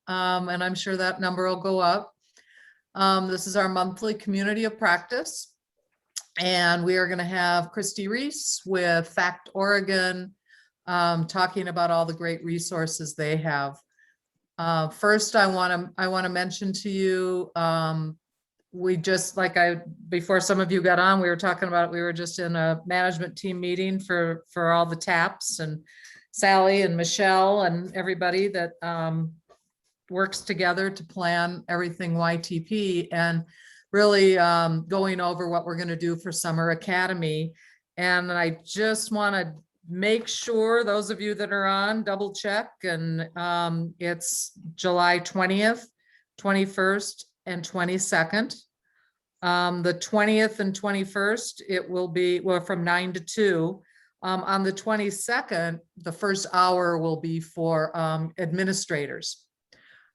and I'm sure that number will go up. This is our monthly community of practice. And we are going to have Christy Reese with Fact Oregon talking about all the great resources they have. First, I want to mention to you, we just, before some of you got on, we were talking about, we were just in a management team meeting for all the TAPs, and Sally and Michelle and everybody that works together to plan everything YTP, and really going over what we're going to do for Summer Academy. And I just want to make sure those of you that are on, double check, and it's July 20th, 21st, and 22nd. The 20th and 21st, it will be, well, from 9 to 2. On the 22nd, the first hour will be for administrators.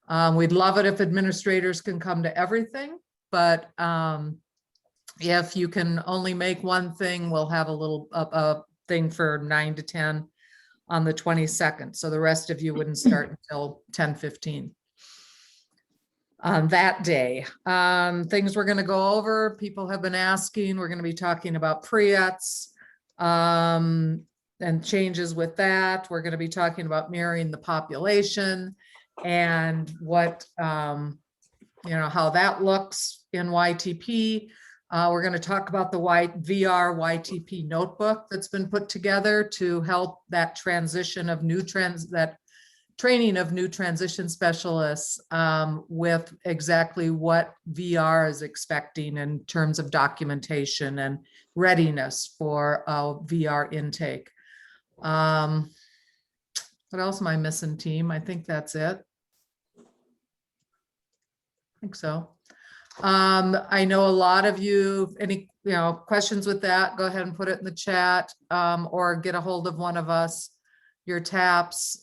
We'd love it if administrators can come to everything, but if you can only make one thing, we'll have a little thing for 9 to 10 on the 22nd. So the rest of you wouldn't start until 10:15 on that day. Things we're going to go over, people have been asking, we're going to be talking about PREETs and changes with that. We're going to be talking about mirroring the population and what, how that looks in YTP. We're going to talk about the VR YTP notebook that's been put together to help that transition of that training of new transition specialists with exactly what VR is expecting in terms of documentation and readiness for VR intake. What else am I missing, team? I think that's it. I think so. I know a lot of you, any questions with that, go ahead and put it in the chat, or get a hold of one of us, your TAPs.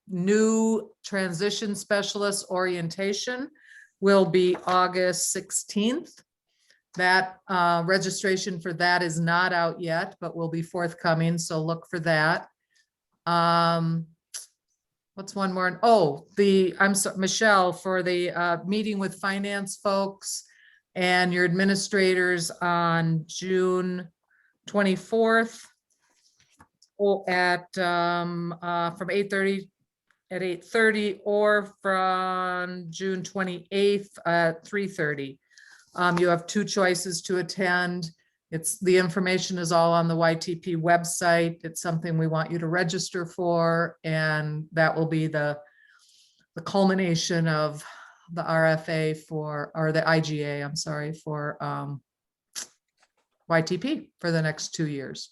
New transition specialist orientation will be August 16th. That registration for that is not out yet, but will be forthcoming, so look for that. What's one more? Oh, I'm sorry, Michelle, for the meeting with finance folks and your administrators on June 24th at from 8:30 at 8:30, or from June 28th at 3:30. You have two choices to attend. The information is all on the YTP website. It's something we want you to register for, and that will be the culmination of the RFA or the IGA, I'm sorry, for YTP for the next 2 years.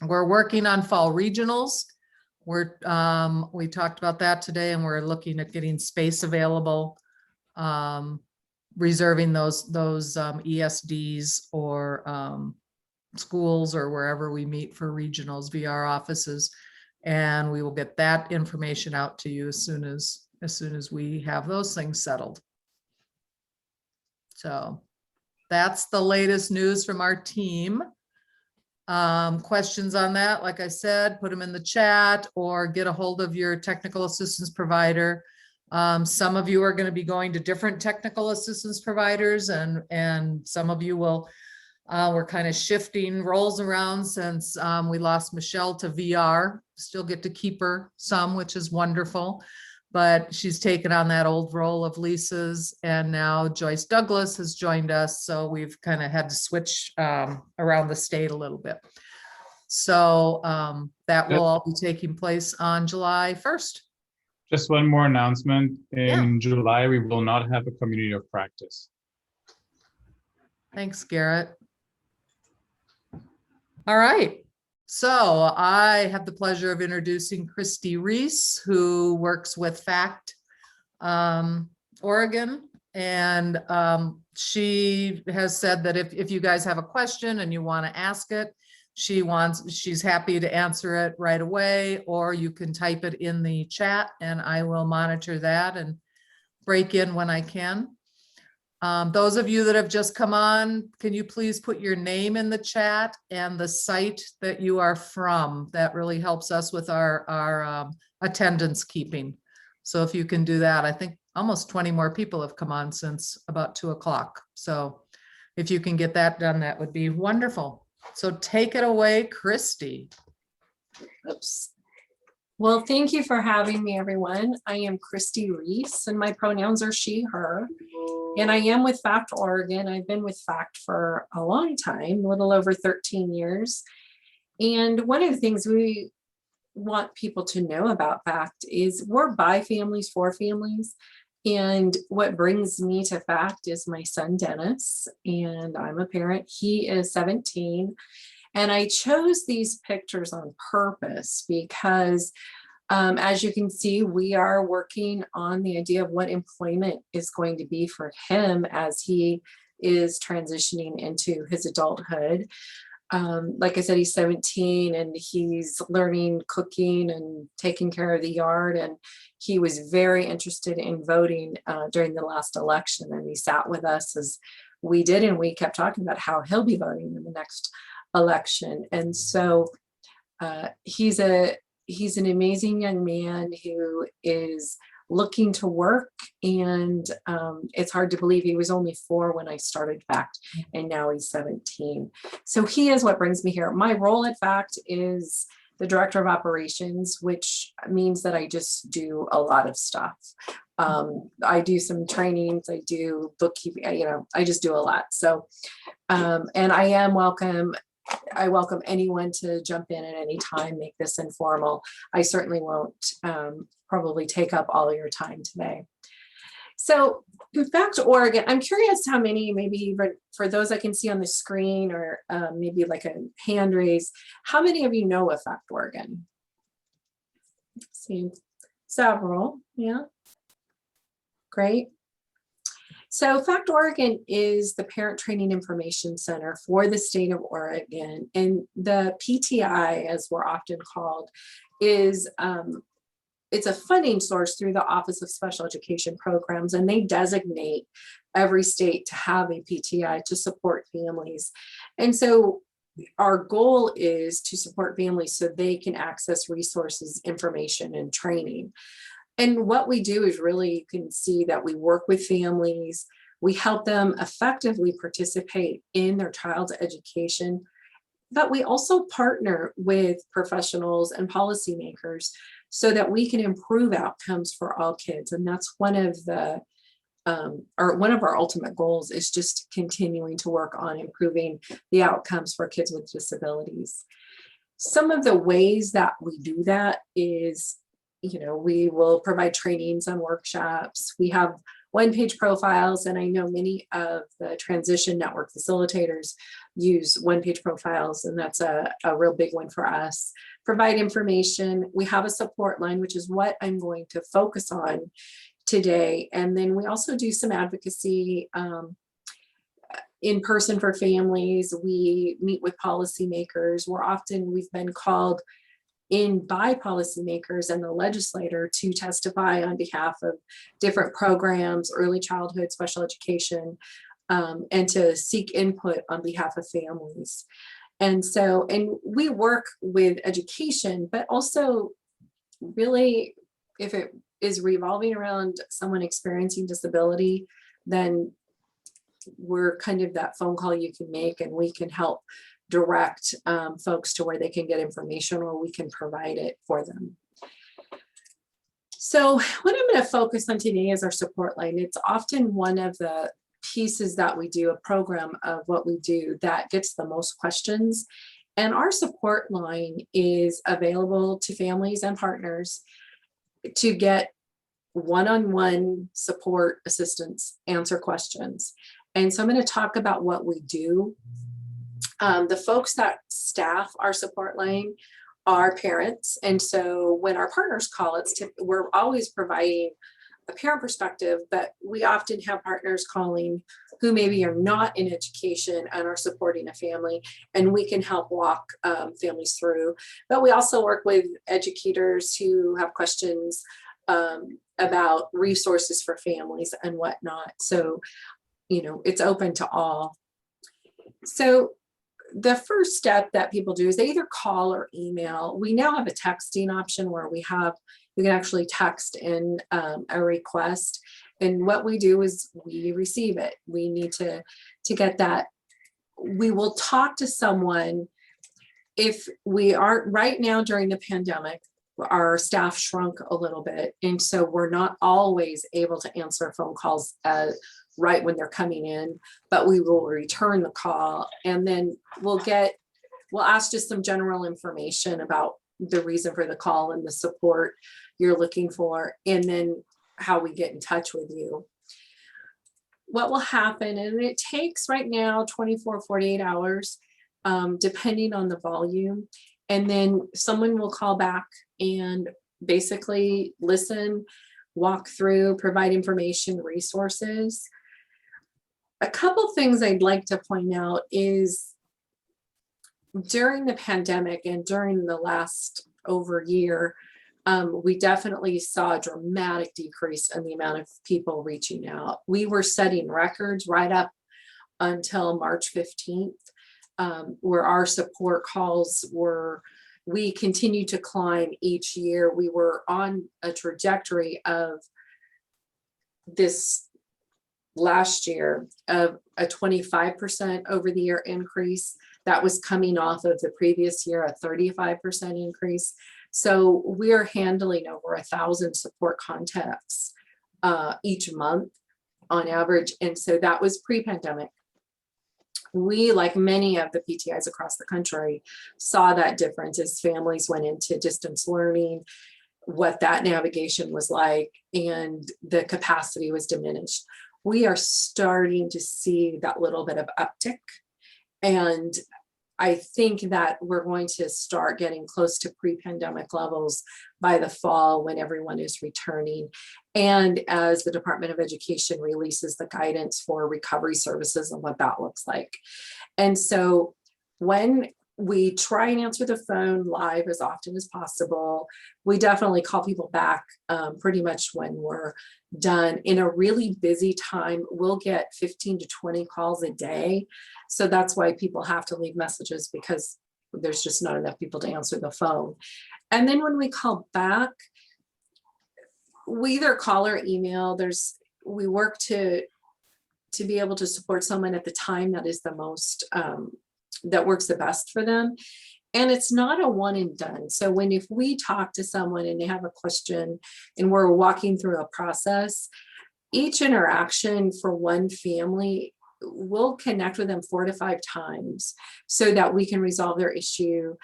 We're working on fall regionals. We talked about that today, and we're looking at getting space available, reserving those ESDs or schools or wherever we meet for regionals, VR offices, and we will get that information out to you as soon as we have those things settled. So that's the latest news from our team. Questions on that, like I said, put them in the chat or get a hold of your technical assistance provider. Some of you are going to be going to different technical assistance providers, and some of you will, we're kind of shifting roles around since we lost Michelle to VR. Still get to keep her some, which is wonderful, but she's taken on that old role of Lisa's, and now Joyce Douglas has joined us. So we've kind of had to switch around the state a little bit. So that will all be taking place on July 1st. Just one more announcement. In July, we will not have a community of practice. Thanks, Garrett. All right. So I have the pleasure of introducing Christy Reese, who works with Fact Oregon. And she has said that if you guys have a question and you want to ask it, she's happy to answer it right away, or you can type it in the chat and I will monitor that and break in when I can. Those of you that have just come on, can you please put your name in the chat and the site that you are from? That really helps us with our attendance keeping. So if you can do that, I think almost 20 more people have come on since about 2 o'clock. So if you can get that done, that would be wonderful. So take it away, Christy. Oops. Well, thank you for having me, everyone. I am Christy Reese, and my pronouns are she, her. And I am with FACT Oregon. I've been with FACT for a long time, a little over 13 years. And one of the things we want people to know about FACT is we're by families, for families. And what brings me to FACT is my son, Dennis, and I'm a parent. He is 17. And I chose these pictures on purpose because as you can see, we are working on the idea of what employment is going to be for him as he is transitioning into his adulthood. Like I said, he's 17 and he's learning cooking and taking care of the yard. And he was very interested in voting during the last election. And he sat with us as we did, and we kept talking about how he'll be voting in the next election. And so he's an amazing young man who is looking to work, and it's hard to believe he was only 4 when I started FACT, and now he's 17. So he is what brings me here. My role at FACT is the director of operations, which means that I just do a lot of stuff. I do some trainings, I do bookkeeping, I just do a lot. So, and I welcome anyone to jump in at any time, make this informal. I certainly won't probably take up all your time today. So FACT Oregon, I'm curious how many, maybe even for those I can see on the screen or maybe like a hand raise, how many of you know of FACT Oregon? Let's see, several, yeah, great. So FACT Oregon is the Parent Training Information Center for the state of Oregon, and the PTI, as we're often called, is it's a funding source through the Office of Special Education Programs, and they designate every state to have a PTI to support families. And so our goal is to support families so they can access resources, information, and training. And what we do is really, you can see that we work with families, we help them effectively participate in their child's education, but we also partner with professionals and policymakers so that we can improve outcomes for all kids. And that's one of the, one of our ultimate goals is just continuing to work on improving the outcomes for kids with disabilities. Some of the ways that we do that is, we will provide trainings and workshops. We have one-page profiles, and I know many of the transition network facilitators use one-page profiles, and that's a real big one for us. Provide information. We have a support line, which is what I'm going to focus on today. And then we also do some advocacy in person for families. We meet with policymakers. We've been called in by policymakers and the legislator to testify on behalf of different programs, early childhood, special education, and to seek input on behalf of families. And so, and we work with education, but also really, if it is revolving around someone experiencing disability, then we're kind of that phone call you can make, and we can help direct folks to where they can get information, or we can provide it for them. So what I'm going to focus on today is our support line. It's often one of the pieces that we do, a program of what we do that gets the most questions. And our support line is available to families and partners to get one-on-one support, assistance, answer questions. And so I'm going to talk about what we do. The folks that staff our support line are parents. And so when our partners call, we're always providing a parent perspective, but we often have partners calling who maybe are not in education and are supporting a family, and we can help walk families through. But we also work with educators who have questions about resources for families and whatnot. So, it's open to all. So the first step that people do is they either call or email. We now have a texting option where we have You can actually text in a request. And what we do is we receive it. We need to get that. We will talk to someone if we aren't right now during the pandemic. Our staff shrunk a little bit. And so we're not always able to answer phone calls right when they're coming in, but we will return the call, and then we'll ask just some general information about the reason for the call and the support you're looking for, and then how we get in touch with you. What will happen, and it takes right now 24, 48 hours, depending on the volume. And then someone will call back and basically listen, walk through, provide information, resources. A couple things I'd like to point out is during the pandemic and during the last over year, we definitely saw a dramatic decrease in the amount of people reaching out. We were setting records right up until March 15th, where our support calls we continued to climb each year. We were on a trajectory of this last year of a 25% over the year increase. That was coming off of the previous year, a 35% increase. So we're handling over 1,000 support contacts each month on average. And so that was pre-pandemic. We, like many of the PTIs across the country, saw that difference as families went into distance learning, what that navigation was like, and the capacity was diminished. We are starting to see that little bit of uptick. And I think that we're going to start getting close to pre-pandemic levels by the fall when everyone is returning. And as the Department of Education releases the guidance for recovery services and what that looks like. And so when we try and answer the phone live as often as possible, we definitely call people back pretty much when we're done. In a really busy time, we'll get 15 to 20 calls a day. So that's why people have to leave messages, because there's just not enough people to answer the phone. And then when we call back, we either call or email. We work to be able to support someone at the time that is the most, that works the best for them. And it's not a one and done. So if we talk to someone and they have a question and we're walking through a process, each interaction for one family, we'll connect with them 4 to 5 times so that we can resolve their issue,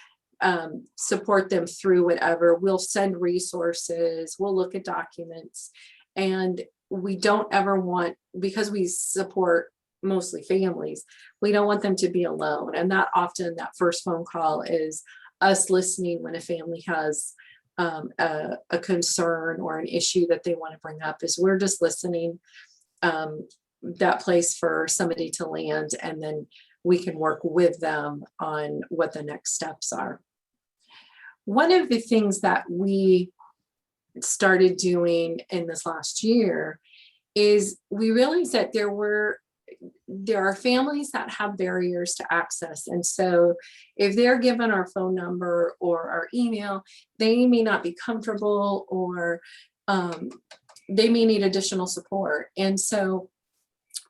support them through whatever. We'll send resources, we'll look at documents, and we don't ever want, because we support mostly families, we don't want them to be alone. And that often, that first phone call is us listening when a family has a concern or an issue that they want to bring up, is we're just listening, that place for somebody to land, and then we can work with them on what the next steps are. One of the things that we started doing in this last year is we realized that there are families that have barriers to access. And so if they're given our phone number or our email, they may not be comfortable, or they may need additional support. And so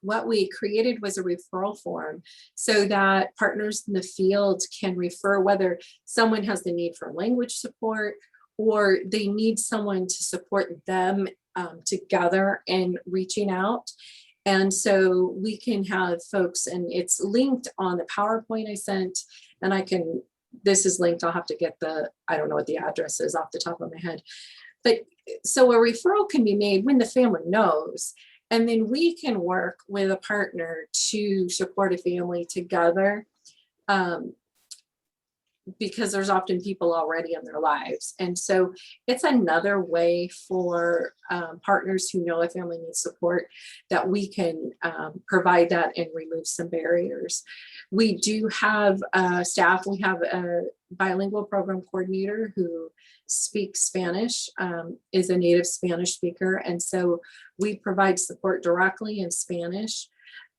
what we created was a referral form so that partners in the field can refer, whether someone has the need for language support or they need someone to support them together in reaching out. And so we can have folks, and it's linked on the PowerPoint I sent, and this is linked, I'll have to get I don't know what the address is off the top of my head. But so a referral can be made when the family knows, and then we can work with a partner to support a family together, because there's often people already in their lives. And so it's another way for partners who know a family needs support, that we can provide that and remove some barriers. We do have staff. We have a bilingual program coordinator who speaks Spanish, is a native Spanish speaker. And so we provide support directly in Spanish.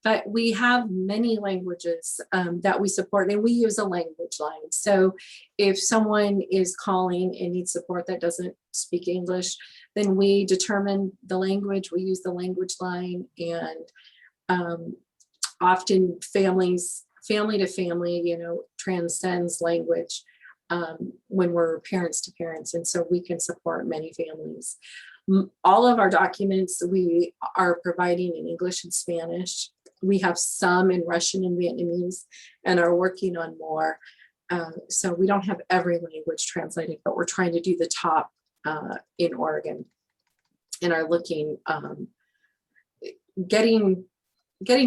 But we have many languages that we support, and we use a language line. So if someone is calling and needs support that doesn't speak English, then we determine the language, we use the language line, and often family to family, transcends language when we're parents to parents. And so we can support many families. All of our documents we are providing in English and Spanish. We have some in Russian and Vietnamese and are working on more. So we don't have every language translated, but we're trying to do the top in Oregon and are looking, getting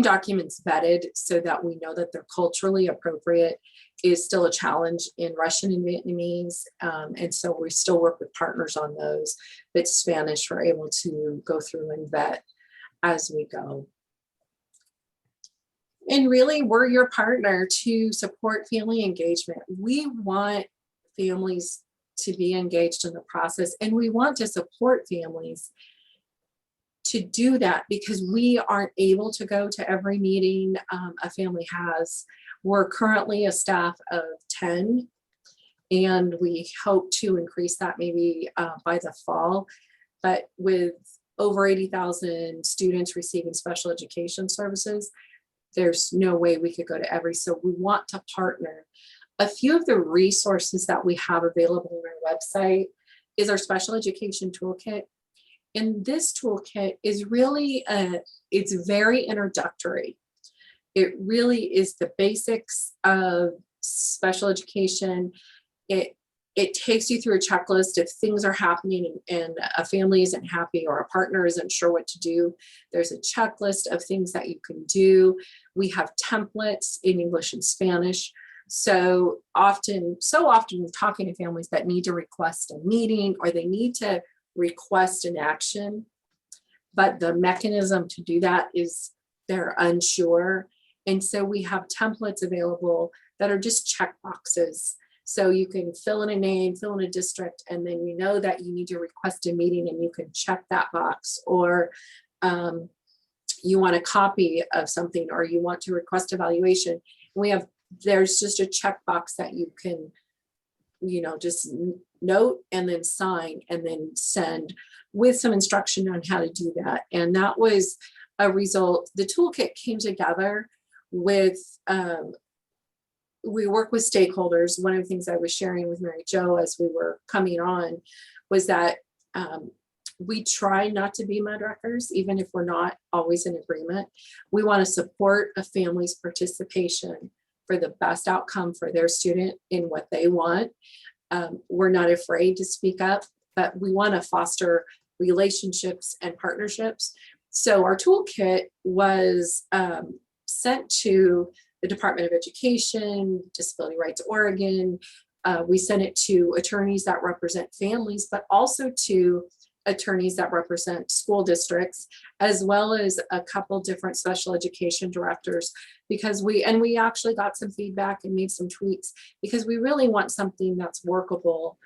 documents vetted so that we know that they're culturally appropriate is still a challenge in Russian and Vietnamese. And so we still work with partners on those, but Spanish we're able to go through and vet as we go. And really, we're your partner to support family engagement. We want families to be engaged in the process, and we want to support families to do that because we aren't able to go to every meeting a family has. We're currently a staff of 10, and we hope to increase that maybe by the fall. But with over 80,000 students receiving special education services, there's no way we could go to every, so we want to partner. A few of the resources that we have available on our website is our special education toolkit. And this toolkit is really, it's very introductory. It really is the basics of special education. It takes you through a checklist if things are happening and a family isn't happy or a partner isn't sure what to do. There's a checklist of things that you can do. We have templates in English and Spanish. So often we're talking to families that need to request a meeting or they need to request an action, but the mechanism to do that is they're unsure. And so we have templates available that are just check boxes. So you can fill in a name, fill in a district, and then you know that you need to request a meeting and you can check that box. Or you want a copy of something, or you want to request evaluation. There's just a checkbox that you can, just note and then sign and then send with some instruction on how to do that. And that was a result. The toolkit came together with, we work with stakeholders. One of the things I was sharing with Mary Jo as we were coming on was that we try not to be mud wreckers, even if we're not always in agreement. We want to support a family's participation for the best outcome for their student in what they want. We're not afraid to speak up, but we want to foster relationships and partnerships. So our toolkit was sent to the Department of Education, Disability Rights Oregon. We sent it to attorneys that represent families, but also to attorneys that represent school districts, as well as a couple different special education directors, because we actually got some feedback and made some tweaks because we really want something that's workable.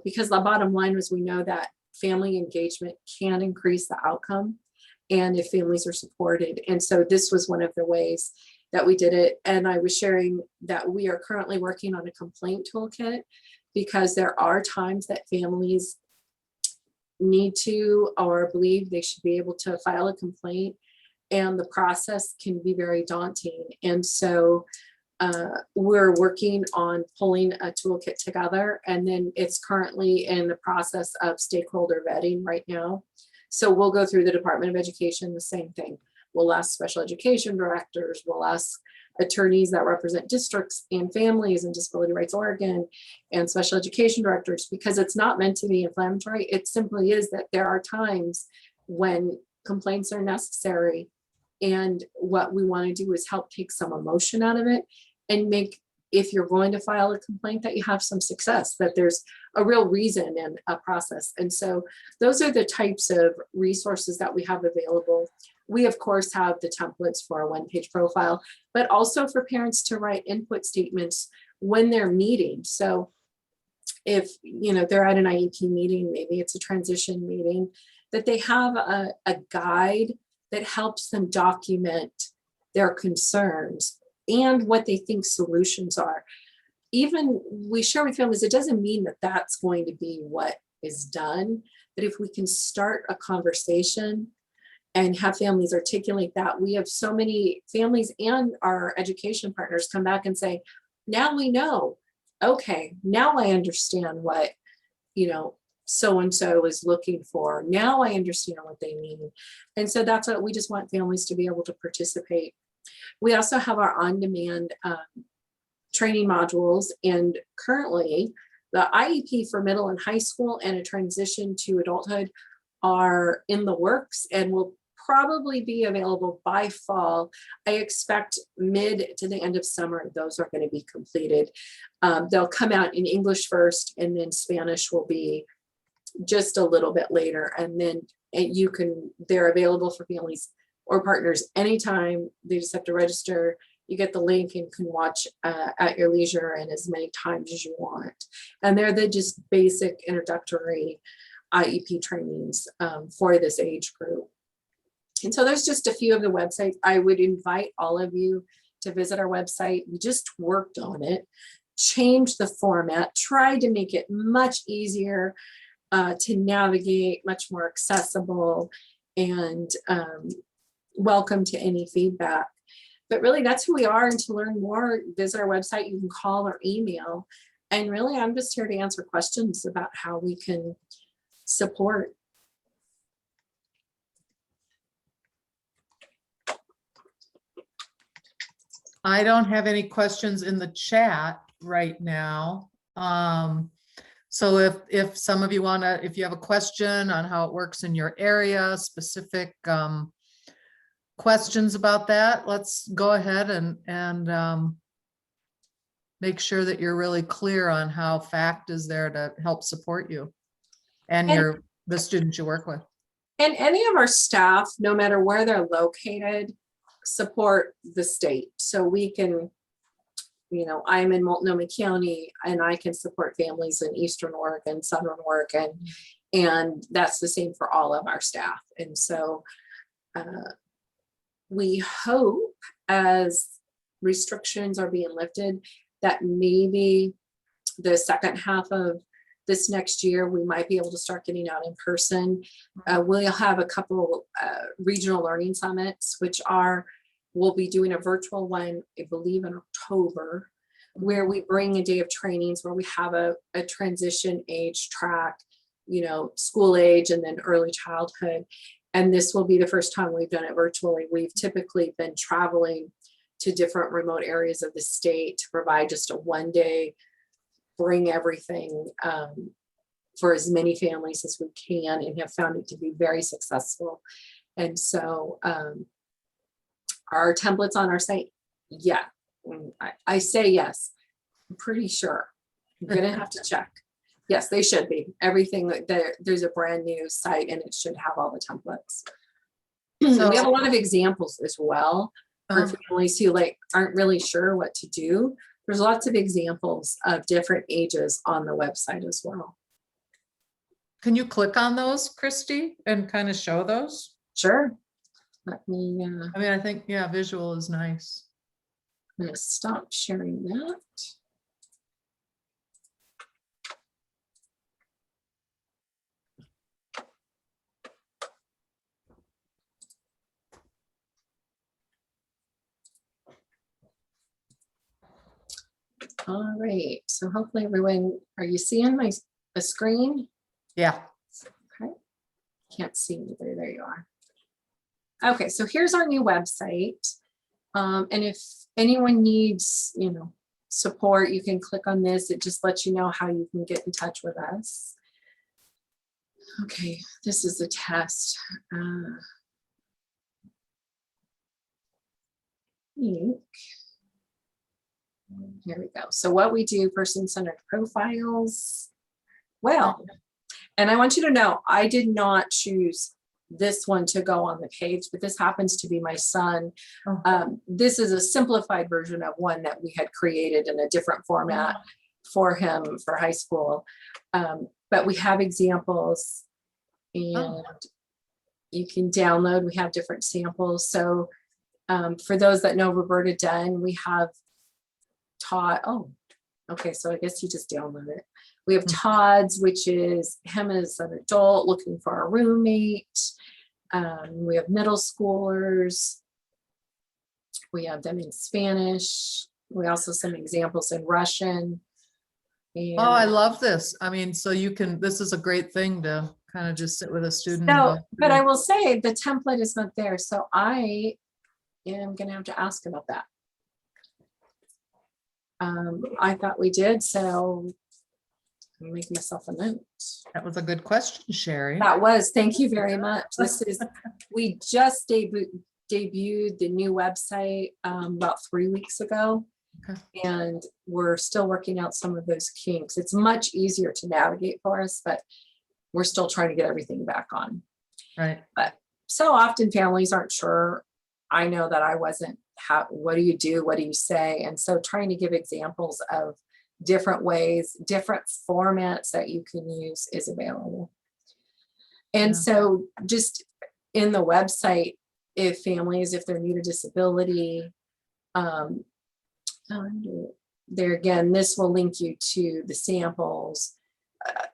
Because the bottom line was we know that family engagement can increase the outcome and if families are supported. And so this was one of the ways that we did it. And I was sharing that we are currently working on a complaint toolkit because there are times that families need to or believe they should be able to file a complaint, and the process can be very daunting. And so we're working on pulling a toolkit together, and then it's currently in the process of stakeholder vetting right now. So we'll go through the Department of Education, the same thing. We'll ask special education directors, we'll ask attorneys that represent districts and families and Disability Rights Oregon and special education directors, because it's not meant to be inflammatory. It simply is that there are times when complaints are necessary. And what we want to do is help take some emotion out of it and make, if you're going to file a complaint, that you have some success, that there's a real reason and a process. And so those are the types of resources that we have available. We, of course, have the templates for a one-page profile, but also for parents to write input statements when they're meeting. So if they're at an IEP meeting, maybe it's a transition meeting, that they have a guide that helps them document their concerns and what they think solutions are. Even we share with families, it doesn't mean that that's going to be what is done. But if we can start a conversation and have families articulate that, we have so many families and our education partners come back and say, now we know, okay, now I understand what, so-and-so is looking for. Now I understand what they mean. And so that's what we just want families to be able to participate. We also have our on-demand training modules, and currently the IEP for middle and high school and a transition to adulthood are in the works and will probably be available by fall. I expect mid to the end of summer, those are going to be completed. They'll come out in English first, and then Spanish will be just a little bit later. And then they're available for families or partners anytime. They just have to register. You get the link and can watch at your leisure and as many times as you want. And they're the just basic introductory IEP trainings for this age group. And so there's just a few of the websites. I would invite all of you to visit our website. We just worked on it, changed the format, tried to make it much easier to navigate, much more accessible, and welcome to any feedback. But really, that's who we are. And to learn more, visit our website. You can call or email. And really, I'm just here to answer questions about how we can support. I don't have any questions in the chat right now. So if some of you if you have a question on how it works in your area, specific questions about that, let's go ahead and make sure that you're really clear on how FACT is there to help support you and the students you work with. And any of our staff, no matter where they're located, support the state. So we can, I'm in Multnomah County, and I can support families in Eastern Oregon, Southern Oregon, and that's the same for all of our staff. And so we hope, as restrictions are being lifted, that maybe the second half of this next year, we might be able to start getting out in person. We'll have a couple regional learning summits, we'll be doing a virtual one, I believe in October, where we bring a day of trainings where we have a transition age track, school age and then early childhood. And this will be the first time we've done it virtually. We've typically been traveling to different remote areas of the state to provide just a one-day, bring everything for as many families as we can, and have found it to be very successful. And so our templates on our site, yeah, I say yes, I'm pretty sure. I'm gonna have to check. Yes, they should be. Everything, there's a brand new site and it should have all the templates. So we have a lot of examples as well for families who aren't really sure what to do. There's lots of examples of different ages on the website as well. Can you click on those, Christy, and kind of show those? Sure. Let me, I think, yeah, visual is nice. I'm gonna stop sharing that. All right, so hopefully everyone, are you seeing the screen? Yeah. Okay, can't see me, there you are. Okay, so here's our new website. And if anyone needs, support, you can click on this. It just lets you know how you can get in touch with us. Okay, this is a test. Here we go. So what we do, person-centered profiles. Well, and I want you to know, I did not choose this one to go on the page, but this happens to be my son. This is a simplified version of one that we had created in a different format for him for high school. But we have examples, and you can download. We have different samples. So for those that know Roberta Dunn, we have taught, Okay, so I guess you just download it. We have Todd's, which is him as an adult looking for a roommate. We have middle schoolers. We have them in Spanish. We also some examples in Russian. Oh, I And love this. I mean, so you can, this is a great thing to kind of just sit with a student. and so, go but I through. will say the template is not there, so I am gonna have to ask about that. I thought we did, so I'll make myself a note. That was a good question, Sherry. That was, thank you very much. This is, we just debuted the new website about 3 weeks ago. Okay. And we're still working out some of those kinks. It's much easier to navigate for us, but we're still trying to get everything back on. Right. So often families aren't sure. I know that I wasn't, what do you do? What do you say? And so trying to give examples of different ways, different formats that you can use is available. And Yeah. so just in the website, if families, if they're new to disability, there again, this will link you to the samples.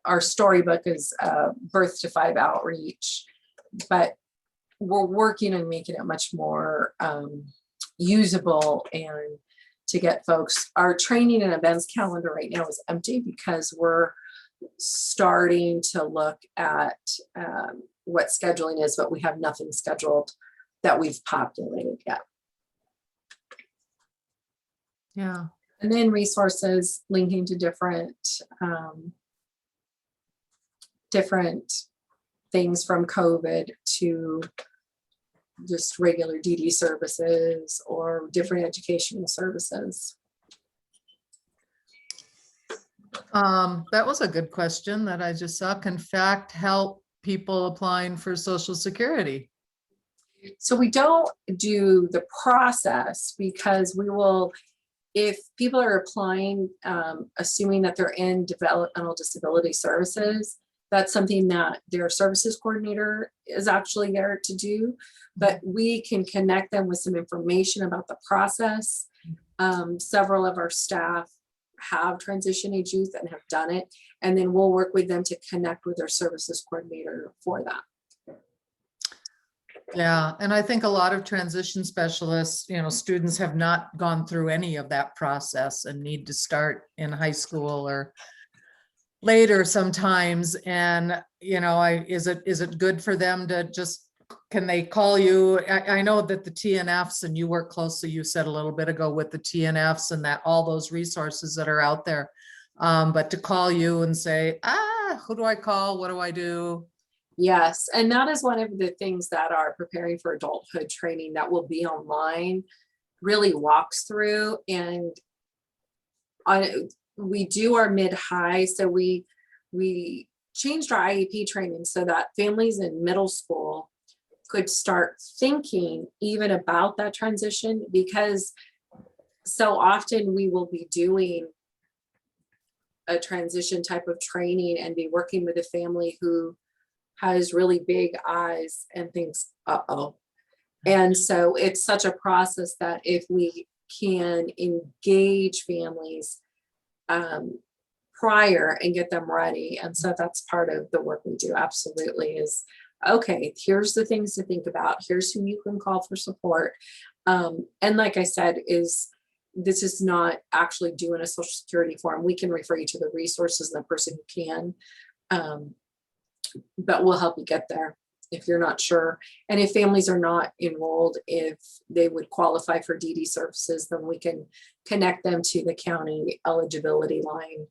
Our storybook is Birth to 5 outreach, but we're working on making it much more usable and to get folks. Our training and events calendar right now is empty because we're starting to look at what scheduling is, but we have nothing scheduled that we've populated yet. Yeah. And then resources linking to different things from COVID to just regular DD services or different educational services. That was a good question that I just saw. Can FACT help people applying for Social Security? So we don't do the process because we will, if people are applying, assuming that they're in developmental disability services, that's something that their services coordinator is actually there to do, but we can connect them with some information about the process. Several of our staff have transition age youth and have done it, and then we'll work with them to connect with their services coordinator for that. Yeah, and I think a lot of transition specialists, students have not gone through any of that process and need to start in high school or later sometimes. And, is it good for them to just, can they call you? I know that the TNFs, and you work closely, you said a little bit ago, with the TNFs and that all those resources that are out there. But to call you and say, who do I call? What do I do? Yes, and that is one of the things that our preparing for adulthood training that will be online really walks through. And we do our mid-high, so we changed our IEP training so that families in middle school could start thinking even about that transition, because so often we will be doing a transition type of training and be working with a family who has really big eyes and thinks, uh-oh. And so it's such a process that if we can engage families prior and get them ready. And so that's part of the work we do, absolutely, is, okay, here's the things to think about. Here's who you can call for support. And like I said, this is not actually doing a Social Security form. We can refer you to the resources and the person who can. But we'll help you get there if you're not sure. And if families are not enrolled, if they would qualify for DD services, then we can connect them to the county eligibility line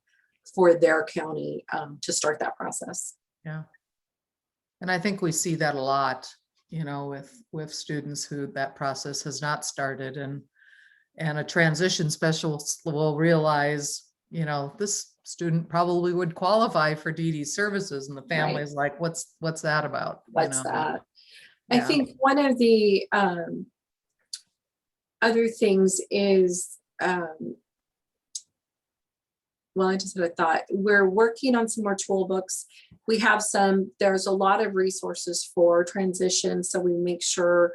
for their county to start that process. Yeah. And I think we see that a lot, with students who that process has not started, and a transition specialist will realize, this student probably would qualify for DD services, and the family's like, what's that about? What's that? Yeah. I think one of the other things is, well, I just had a thought. We're working on some more tool books. We have there's a lot of resources for transition. So we make sure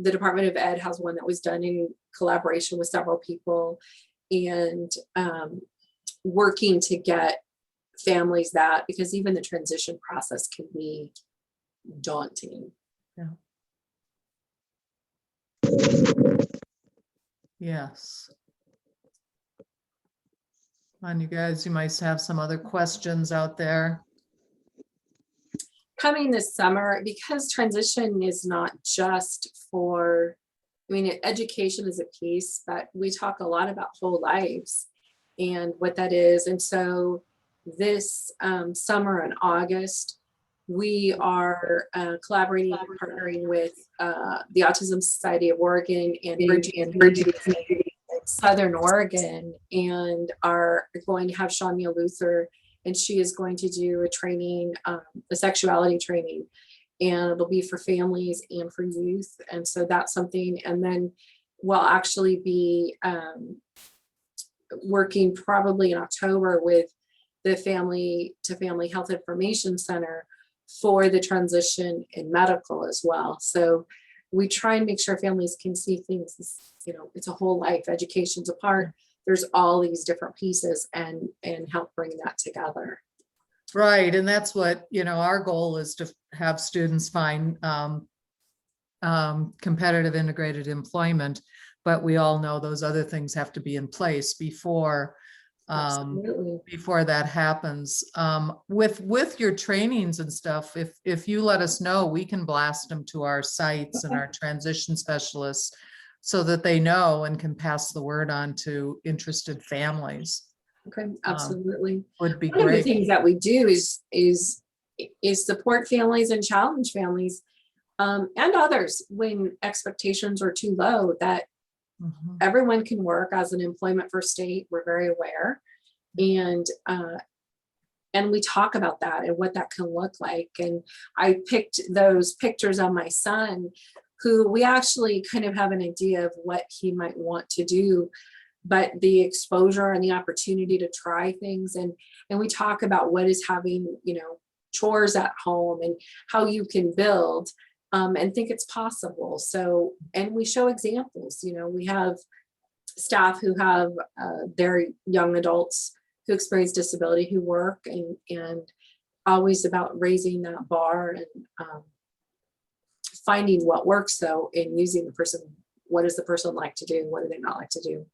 the Department of Ed has one that was done in collaboration with several people. And working to get families that, because even the transition process can be daunting. Yes. And you guys, you might have some other questions out there. Coming this summer, because transition is not just for, I mean, education is a piece, but we talk a lot about whole lives and what that is. And so this summer in August, we are collaborating and partnering with the Autism Society of Oregon and Bridging Southern Oregon, and are going to have Shania Luther, and she is going to do a training, a sexuality training, and it'll be for families and for youth. And so that's something. And then we'll actually be working probably in October with the Family to Family Health Information Center for the transition in medical as well. So we try and make sure families can see things, you know, it's a whole life, education's a part. There's all these different pieces, and help bring that together. Right, and that's what, you know, our goal is to have students find competitive integrated employment, but we all know those other things have to be in place before Absolutely. before that happens. With your trainings and stuff, if you let us know, we can blast them to our sites and our transition specialists so that they know and can pass the word on to interested families. Okay, absolutely. Would be One of the great. things that we do is support families and challenge families and others when expectations are too low, that Mhm. everyone can work as an employment first state. We're very aware, and we talk about that and what that can look like. And I picked those pictures of my son, who we actually kind of have an idea of what he might want to do, but the exposure and the opportunity to try things, and we talk about what is having, you know, chores at home and how you can build and think it's possible. So, and we show examples. You know, we have staff who have their young adults who experience disability who work, and always about raising that bar and finding what works, though, and using the person. What does the person like to do? What do they not like to do?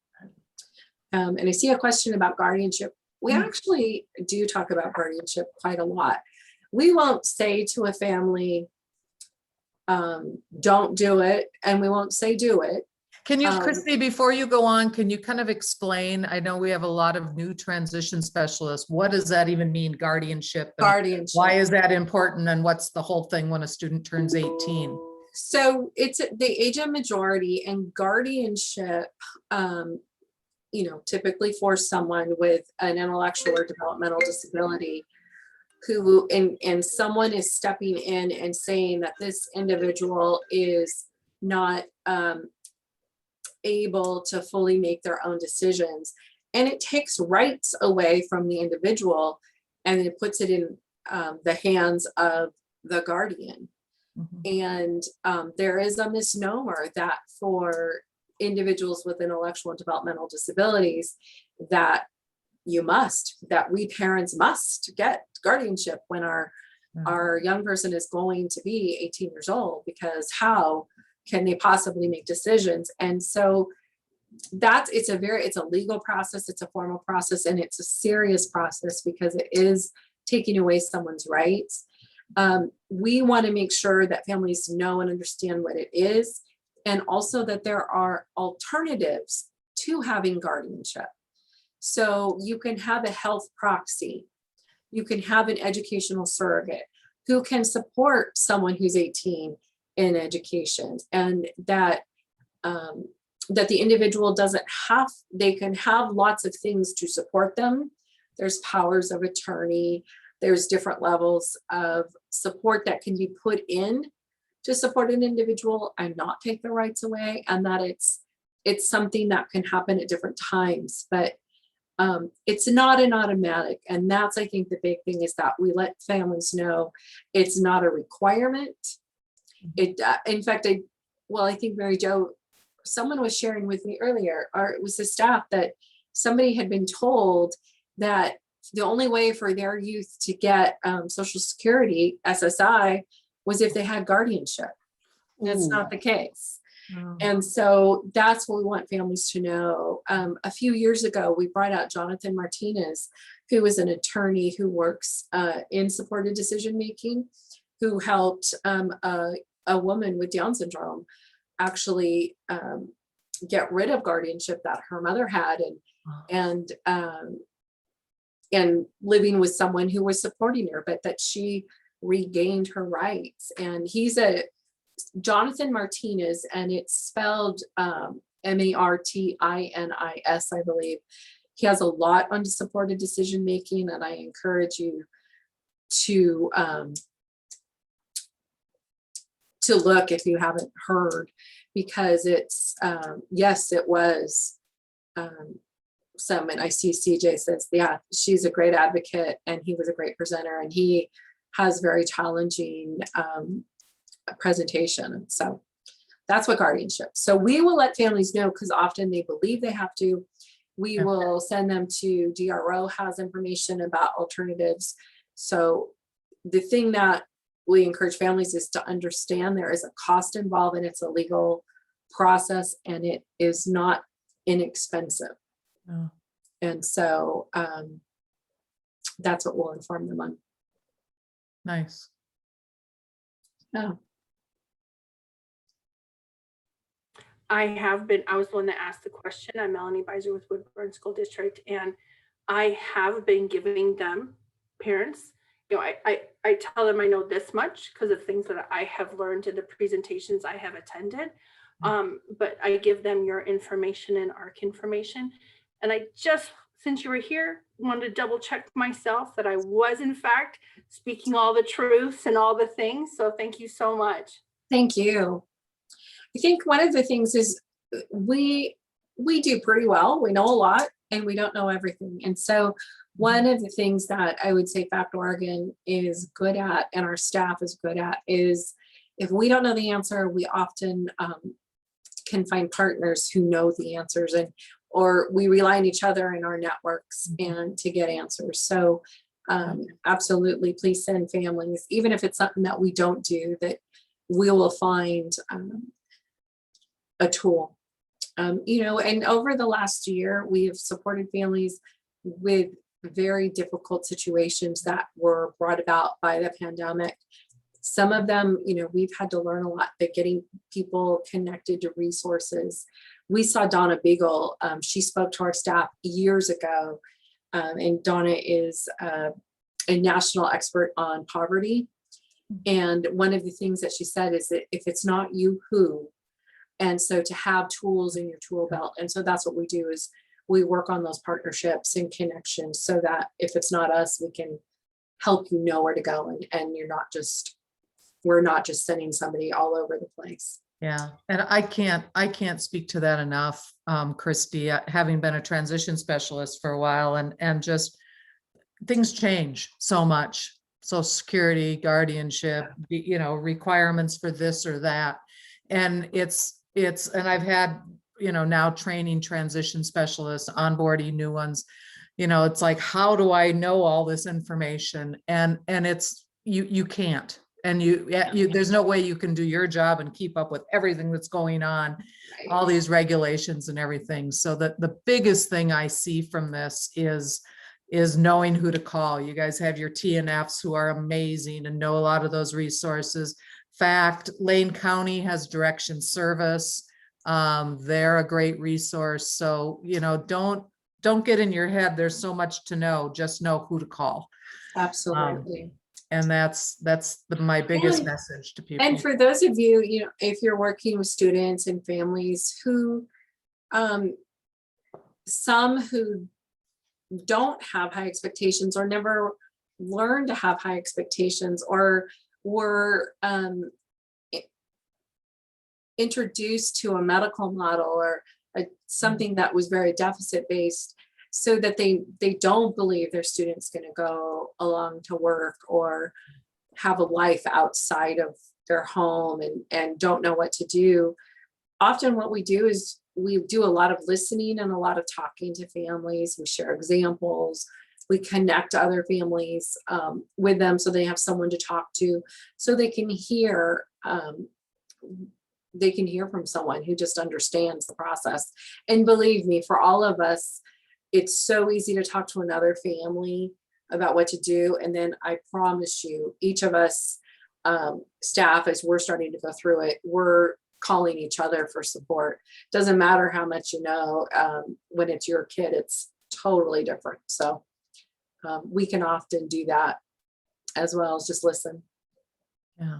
And I see a question about guardianship. We actually do talk about guardianship quite a lot. We won't say to a family, don't do it, and we won't say do it. Can you, Christy, before you go on, can you kind of explain? I know we have a lot of new transition specialists. What does that even mean, guardianship? And Guardianship. why is that important? And what's the whole thing when a student turns 18? So it's the age of majority, and guardianship, you know, typically for someone with an intellectual or developmental disability, who and someone is stepping in and saying that this individual is not able to fully make their own decisions, and it takes rights away from the individual, and it puts it in the hands of the guardian. And there is a misnomer that for individuals with intellectual and developmental disabilities, that we parents must get guardianship when our young person is going to be 18 years old, because how can they possibly make decisions? And so it's a legal process, it's a formal process, and it's a serious process because it is taking away someone's rights. We want to make sure that families know and understand what it is, and also that there are alternatives to having guardianship. So you can have a health proxy, you can have an educational surrogate who can support someone who's 18 in education, and that the individual they can have lots of things to support them. There's powers of attorney, there's different levels of support that can be put in to support an individual and not take their rights away, and that it's something that can happen at different times, but it's not an automatic. And that's, I think, the big thing is that we let families know it's not a requirement. In fact, I think Mary Jo, someone was sharing with me earlier, or it was the staff, that somebody had been told that the only way for their youth to get Social Security, SSI, was if they had guardianship. That's not the case. Oh, And so that's what we want families to know. A few years ago, we brought out Jonathan Martinez, who is an attorney who works in supported decision making, who helped a woman with Down syndrome actually get rid of guardianship that her mother had, and living with someone who was supporting her, but that she regained her rights. And he's a Jonathan Martinez, and it's spelled Martinis, I believe. He has a lot on supported decision making, and I encourage you to look if you haven't heard, because it's yes, it was some, and I see CJ says, yeah, she's a great advocate, and he was a great presenter, and he has very challenging presentation. So that's what guardianship. So we will let families know, because often they believe they have to. We will send them to DRO, has information about alternatives. So the thing that we encourage families is to understand there is a cost involved, and it's a legal process, and it is not inexpensive. oh, And so that's what we'll inform them on. nice. Oh, I was the one that asked the question. I'm Melanie Beiser with Woodburn School District, and I have been giving them, parents, I tell them I know this much because of things that I have learned in the presentations I have attended. But I give them your information and ARC information. And I just, since you were here, wanted to double check myself that I was in fact speaking all the truths and all the things. So thank you so much. thank you. I think one of the things is we do pretty well. We know a lot, and we don't know everything. And so one of the things that I would say FACT Oregon is good at, and our staff is good at, is if we don't know the answer, we often can find partners who know the answers, or we rely on each other in our networks and to get answers. So absolutely, please send families, even if it's something that we don't do, that we will find a tool. And over the last year, we have supported families with very difficult situations that were brought about by the pandemic. Some of them, we've had to learn a lot, but getting people connected to resources. We saw Donna Beagle. She spoke to our staff years ago, and Donna is a national expert on poverty. And one of the things that she said is that if it's not you, who? And so to have tools in your tool belt. And so that's what we do, is we work on those partnerships and connections, so that if it's not us, we can help you know where to go, and we're not just sending somebody all over the place. Yeah, and I can't speak to that enough, Christy, having been a transition specialist for a while, and just things change so much. Social Security, guardianship, requirements for this or that. And and I've had, now training transition specialists, onboarding new ones, it's like, how do I know all this information? And it's, you can't. And there's no way you can do your job and keep up with everything that's going on, all these regulations and everything. So that the biggest thing I see from this is knowing who to call. You guys have your TNFs who are amazing and know a lot of those resources. FACT, Lane County has Direction Service. They're a great resource. So, don't get in your head, there's so much to know, just know who to call. Absolutely. And that's my biggest message to people. And for those of you, if you're working with students and families who, some who don't have high expectations, or never learned to have high expectations, or were introduced to a medical model, or something that was very deficit based, so that they don't believe their student's going to go along to work or have a life outside of their home, and don't know what to do. Often what we do is we do a lot of listening and a lot of talking to families. We share examples. We connect other families with them so they have someone to talk to, so they can hear from someone who just understands the process. And believe me, for all of us, it's so easy to talk to another family about what to do. And then I promise you, each of us staff, as we're starting to go through it, we're calling each other for support. Doesn't matter how much you know, when it's your kid, it's totally different. So we can often do that as well as just listen. Yeah.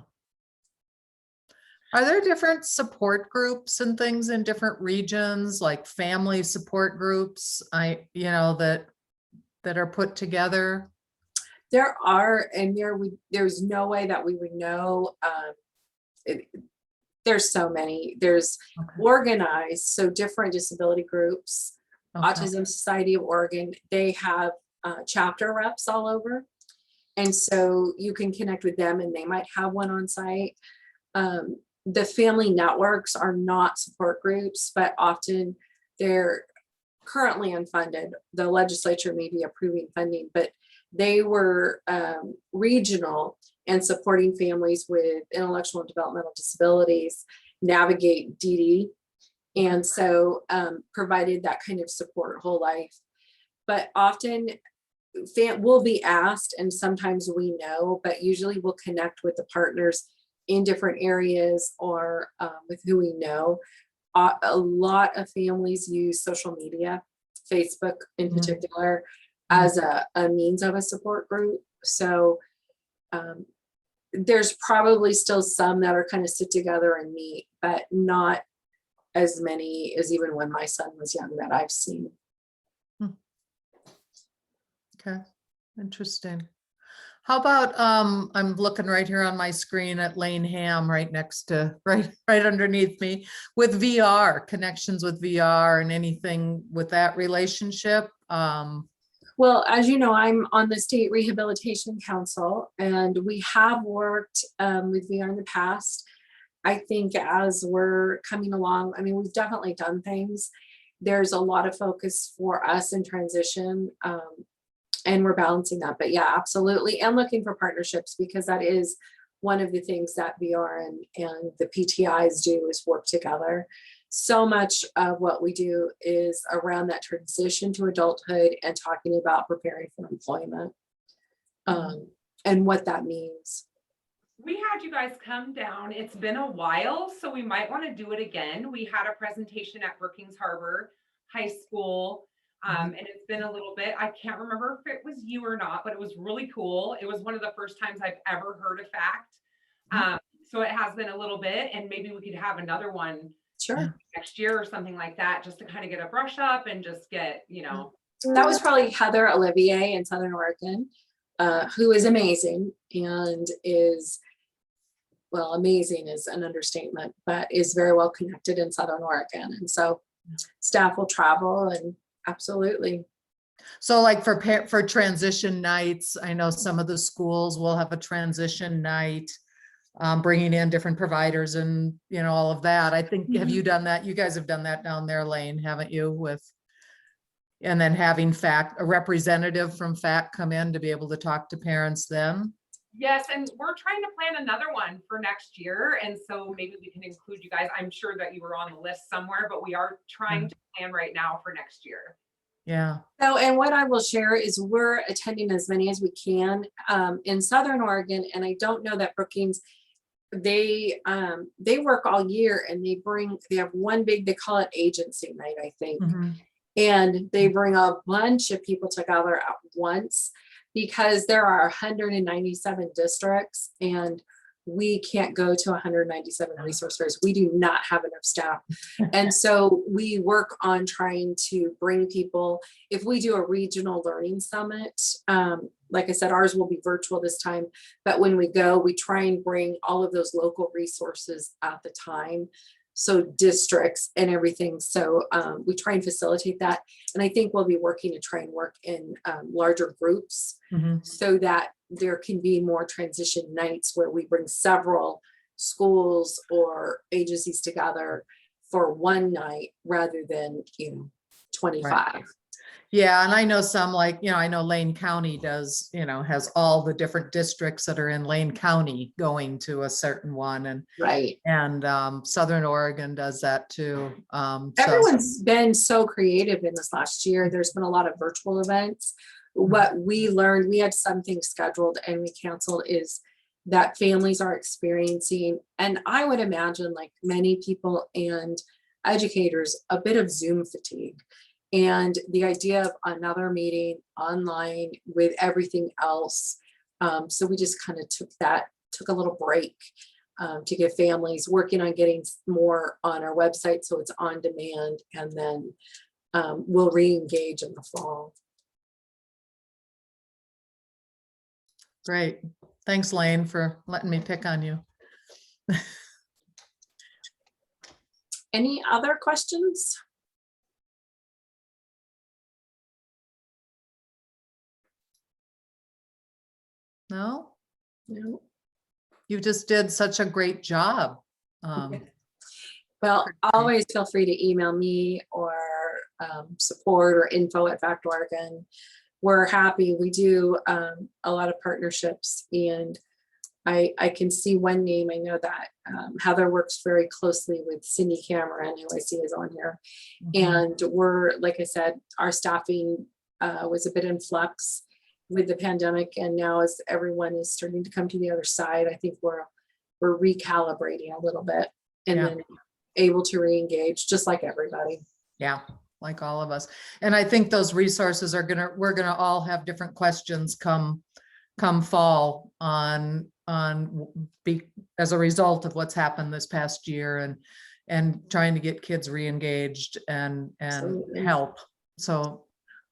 Are there different support groups and things in different regions, like family support groups, that are put together? There are, and there's no way that we would know. There's so many. There's Okay. organized, so different disability groups. Okay. Autism Society of Oregon, they have chapter reps all over. And so you can connect with them and they might have one on site. The family networks are not support groups, but often they're currently unfunded. The legislature may be approving funding, but they were regional and supporting families with intellectual and developmental disabilities navigate DD. And so provided that kind of support whole life. But often we'll be asked, and sometimes we know, but usually we'll connect with the partners in different areas or with who we know. A lot of families use social media, Facebook in particular, as a means of a support group. So there's probably still some that are kind of sit together and meet, but not as many as even when my son was young that I've seen. Okay, interesting. How about, I'm looking right here on my screen at Lane Ham right next to, right underneath me, with VR, connections with VR and anything with that relationship? Well, as you know, I'm on the State Rehabilitation Council, and we have worked with VR in the past. I think as we're coming along, I mean, we've definitely done things. There's a lot of focus for us in transition, and we're balancing that. But yeah, absolutely. And looking for partnerships, because that is one of the things that VR and the PTIs do, is work together. So much of what we do is around that transition to adulthood and talking about preparing for employment and what that means. We had you guys come down. It's been a while, so we might want to do it again. We had a presentation at Brookings Harbor High School, and it's been a little bit. I can't remember if it was you or not, but it was really cool. It was one of the first times I've ever heard a fact. So it has been a little bit, and maybe we could have another one next year or something like that, just to kind of get a brush up and just get, That was probably Heather Olivier in Southern Oregon, who is amazing and is, well, amazing is an understatement, but is very well connected in Southern Oregon. And so staff will travel, and absolutely. So like for transition nights, I know some of the schools will have a transition night, bringing in different providers and, all of that. I think, have you done that? You guys have done that down there, Lane, haven't you? And then having a representative from FACT come in to be able to talk to parents then? Yes, and we're trying to plan another one for next year. And so maybe we can include you guys. I'm sure that you were on the list somewhere, but we are trying to plan right now for next year. Yeah. So, and what I will share is we're attending as many as we can in Southern Oregon. And I don't know that Brookings, they work all year, and they have one big, they call it agency night, I think. And they bring a bunch of people together at once, because there are 197 districts, and we can't go to 197 resource fairs. We do not have enough staff. And so we work on trying to bring people. If we do a regional learning summit, like I said, ours will be virtual this time, but when we go, we try and bring all of those local resources at the time. So districts and everything. So we try and facilitate that. And I think we'll be working to try and work in larger groups so that there can be more transition nights where we bring several schools or agencies together for one night rather than 25. Right. Yeah, and I know some like, I know Lane County does, has all the different districts that are in Lane County going to a certain one Right. and Southern Oregon does that too. So Everyone's been so creative in this last year. There's been a lot of virtual events. What we learned, we had something scheduled and we canceled, is that families are experiencing, and I would imagine like many people and educators, a bit of Zoom fatigue. And the idea of another meeting online with everything else. So we just kind of took a little break to give families, working on getting more on our website so it's on demand, and then we'll re-engage in the fall. great. Thanks, Lane, for letting me pick on you. Any other questions? No, No. you just did such a great job. Well, Great. always feel free to email me or support or info@FACT Oregon. We're happy. We do a lot of partnerships, and I can see one name. I know that Heather works very closely with Cindy Cameron, who I see is on here. Mhm. And we're, like I said, our staffing was a bit in flux with the pandemic. And now as everyone is starting to come to the other side, I think we're recalibrating a little bit and Yeah. then able to re-engage just like everybody. Yeah, like all of us. And I think those resources we're gonna all have different questions come fall as a result of what's happened this past year and trying to get kids re-engaged and Absolutely. help. So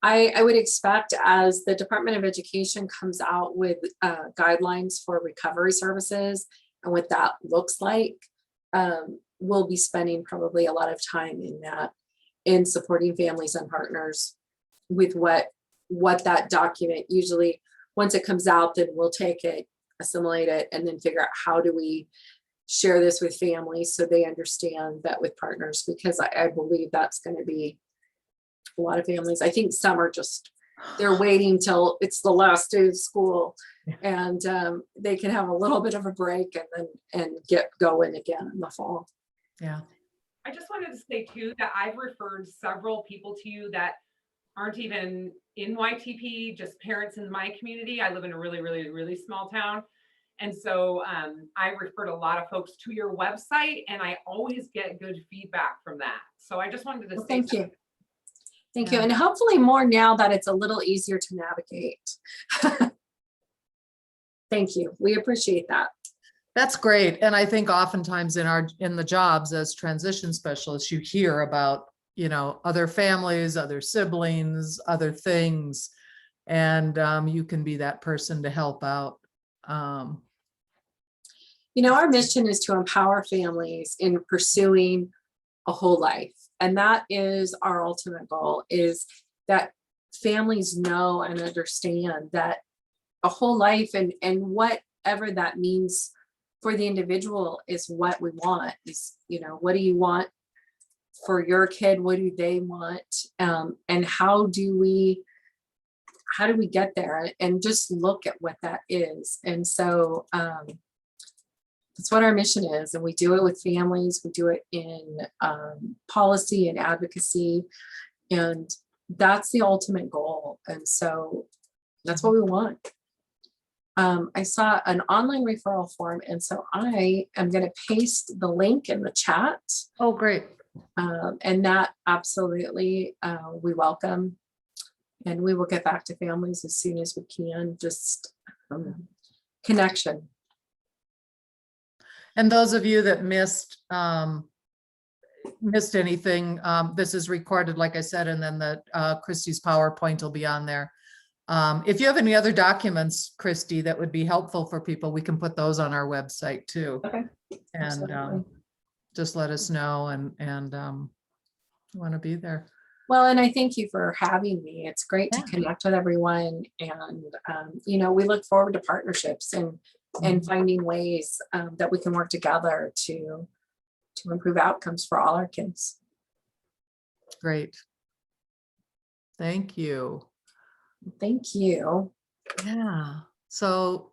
I would expect, as the Department of Education comes out with guidelines for recovery services and what that looks like, we'll be spending probably a lot of time in that, in supporting families and partners with what that document, usually once it comes out, then we'll take it, assimilate it, and then figure out how do we share this with families so they understand that with partners, because I believe that's going to be a lot of families. I think some are they're waiting till it's the last day of school and they can have a little bit of a break and get going again in the fall. yeah, I just wanted to say too, that I've referred several people to you that aren't even in YTP, just parents in my community. I live in a really, really, really small town. And so I referred a lot of folks to your website, and I always get good feedback from that. So I just wanted to Well, say thank you. Thank you. Yeah. And hopefully more now that it's a little easier to navigate. Thank you. We appreciate that. that's great. And I think oftentimes in the jobs as transition specialists, you hear about, other families, other siblings, other things, and you can be that person to help out. Our mission is to empower families in pursuing a whole life. And that is our ultimate goal, is that families know and understand that a whole life and whatever that means for the individual is what we want. Is, what do you want for your kid? What do they want? And how do we get there? And just look at what that is. And so that's what our mission is. And we do it with families. We do it in policy and advocacy. And that's the ultimate goal. And so that's what we want. I saw an online referral form. And so I am going to paste the link in the chat. Oh, great. And that absolutely we welcome. And we will get back to families as soon as we can. Just connection. And those of you that missed anything, this is recorded, like I said, and then the Christie's PowerPoint will be on there. If you have any other documents, Christy, that would be helpful for people, we can put those on our website too. Okay. And Absolutely. just let us know and want to be there. Well, and I thank you for having me. It's great to Yeah. connect with everyone. And, we look forward to partnerships and finding ways that we can work together to improve outcomes for all our kids. Great. Thank you. Thank you. Yeah. So,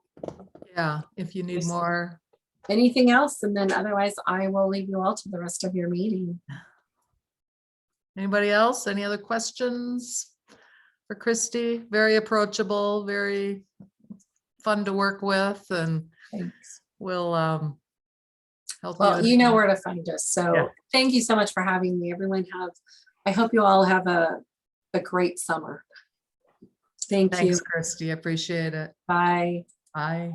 yeah, if you need Yes. more, Anything else? And then otherwise I will leave you all to the rest of your meeting. anybody else? Any other questions for Christy? Very approachable, very fun to work with, and Thanks. we'll help Well, you. you know where to find us. So Yeah. thank you so much for having me. I hope you all have a great summer. Thank you. Thanks, Christy. Appreciate it. Bye. Bye.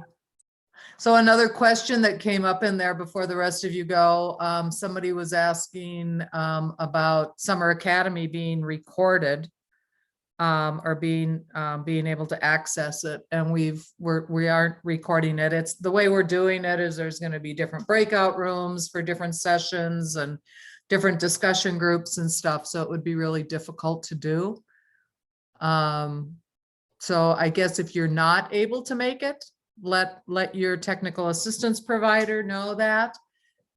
So another question that came up in there before the rest of you go, somebody was asking about Summer Academy being recorded or being able to access it, and we aren't recording it. It's the way we're doing it is there's going to be different breakout rooms for different sessions and different discussion groups and stuff, so it would be really difficult to do. So I guess if you're not able to make it, let your technical assistance provider know that,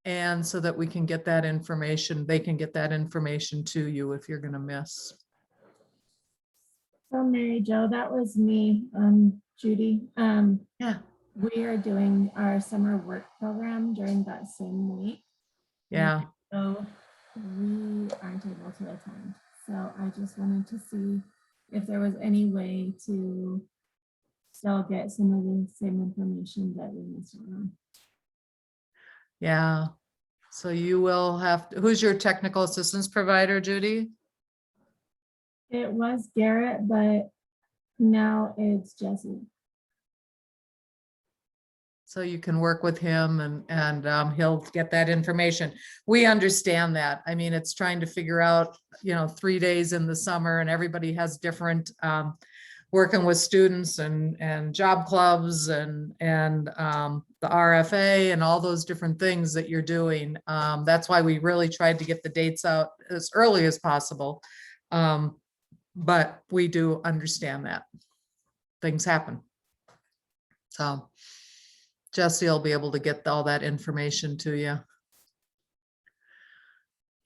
and so that we can get that information, they can get that information to you if you're gonna miss. So Mary Jo, that was me, Judy. Yeah. We are doing our summer work program during that same week. Yeah, So we aren't able to attend. So I just wanted to see if there was any way to still get some of the same information that we missed on. yeah. So you will have, who's your technical assistance provider, Judy? It was Garrett, but now it's Jesse. So you can work with him and he'll get that information. We understand that. I mean, it's trying to figure out, 3 days in the summer, and everybody has different working with students and job clubs and the RFA and all those different things that you're doing. That's why we really tried to get the dates out as early as possible. But we do understand that things happen. So Jesse will be able to get all that information to you.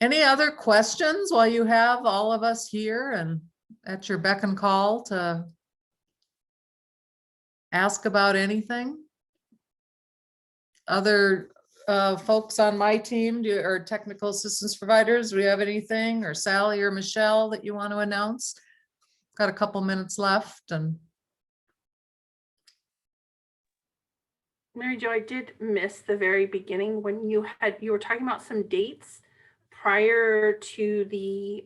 Any other questions while you have all of us here and at your beck and call to ask about anything? Other folks on my team or technical assistance providers, do we have anything, or Sally or Michelle that you want to announce? Got a couple minutes left. And Mary Jo, I did miss the very beginning when you were talking about some dates prior to the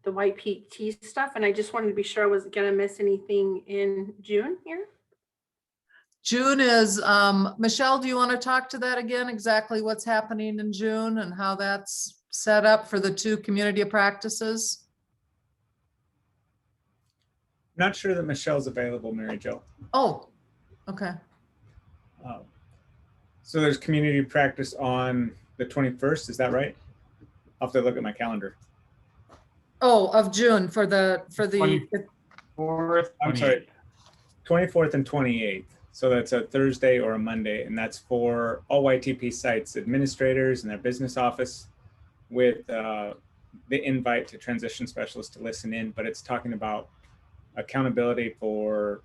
YPT stuff, and I just wanted to be sure I wasn't gonna miss anything in June here. June is, Michelle, do you want to talk to that again? Exactly what's happening in June and how that's set up for the 2 community of practices? Not sure that Michelle's available, Mary Jo. Oh, okay. So there's community practice on the 21st, is that right? I'll have to look at my calendar. Oh, of June for the, 24th. I'm sorry, 24th and 28th. So that's a Thursday or a Monday, and that's for all YTP sites administrators and their business office with the invite to transition specialists to listen in, but it's talking about accountability for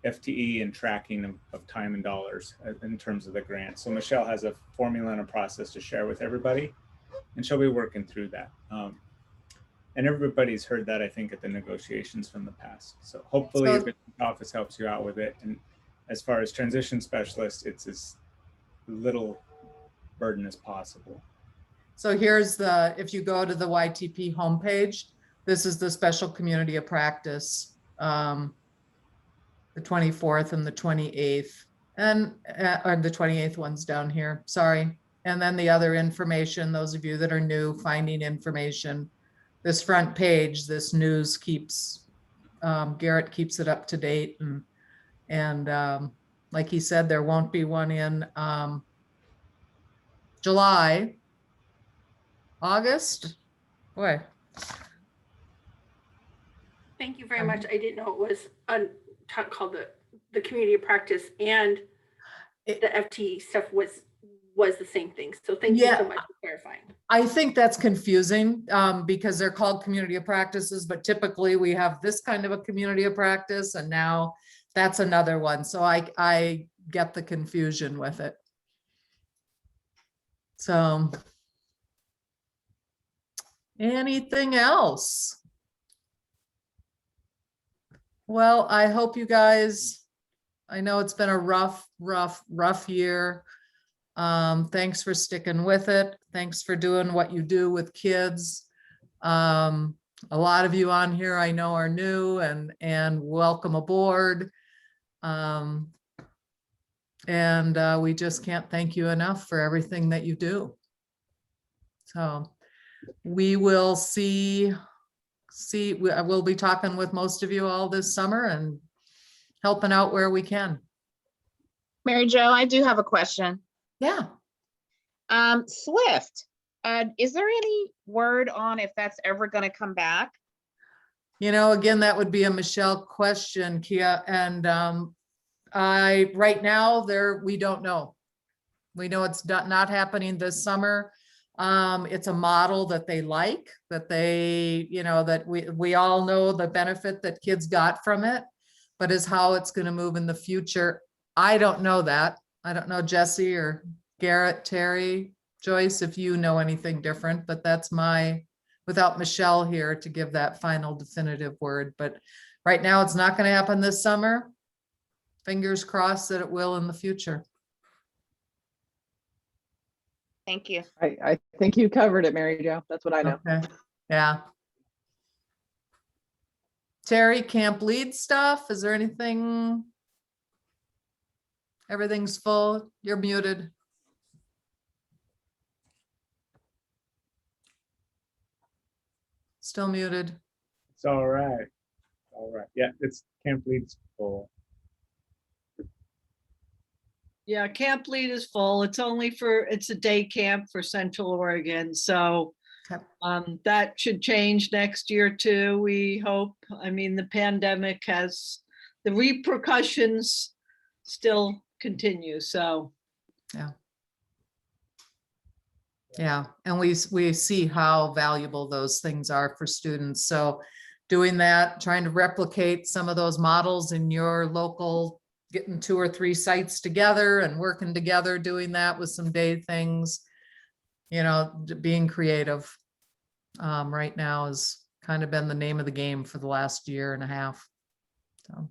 FTE and tracking of time and dollars in terms of the grant. So Michelle has a formula and a process to share with everybody, and she'll be working through that. And everybody's heard that, I think, at the negotiations from the past. So hopefully your business office helps you out with it. And as far as transition specialists, it's as little burden as possible. so here's if you go to the YTP homepage, this is the special community of practice, the 24th and the 28th, and or the 28th one's down here, sorry. And then the other information, those of you that are new, finding information, this front page, this news keeps, Garrett keeps it up to date, and like he said, there won't be one in July, August, boy. Thank you very much. I didn't know it was called the community of practice, and the FTE stuff was the same thing. So thank you Yeah. so much for clarifying. I think that's confusing because they're called community of practices, but typically we have this kind of a community of practice and now that's another one. So I get the confusion with it. So anything else? Well, I hope you guys, I know it's been a rough year. Thanks for sticking with it. Thanks for doing what you do with kids. A lot of you on here I know are new and welcome aboard. We just can't thank you enough for everything that you do. So we will we'll be talking with most of you all this summer and helping out where we can. Mary Jo, I do have a question. Yeah. Swift, is there any word on if that's ever going to come back? You know, again, that would be a Michelle question, Kia. And right now we don't know. We know it's not happening this summer. It's a model that they like, that that we all know the benefit that kids got from it, but is how it's going to move in the future. I don't know that. I don't know, Jesse or Garrett, Terry, Joyce, if you know anything different, but that's without Michelle here to give that final definitive word. But right now it's not going to happen this summer. Fingers crossed that it will in the future. Thank you. I think you covered it, Mary Jo. That's what I know. Okay. Yeah. Terry, camp lead stuff. Is there anything? Everything's full. You're muted. Still muted. It's all right. All right. Yeah, it's camp leads full. Yeah, Camp Lead is full. It's a day camp for Central Oregon. So Okay. that should change next year too, we hope. I mean, the pandemic the repercussions still continue, so. Yeah, and we see how valuable those things are for students. So doing that, trying to replicate some of those models in your local, getting 2 or 3 sites together and working together, doing that with some day things, being creative right now has kind of been the name of the game for the last year and a half. So.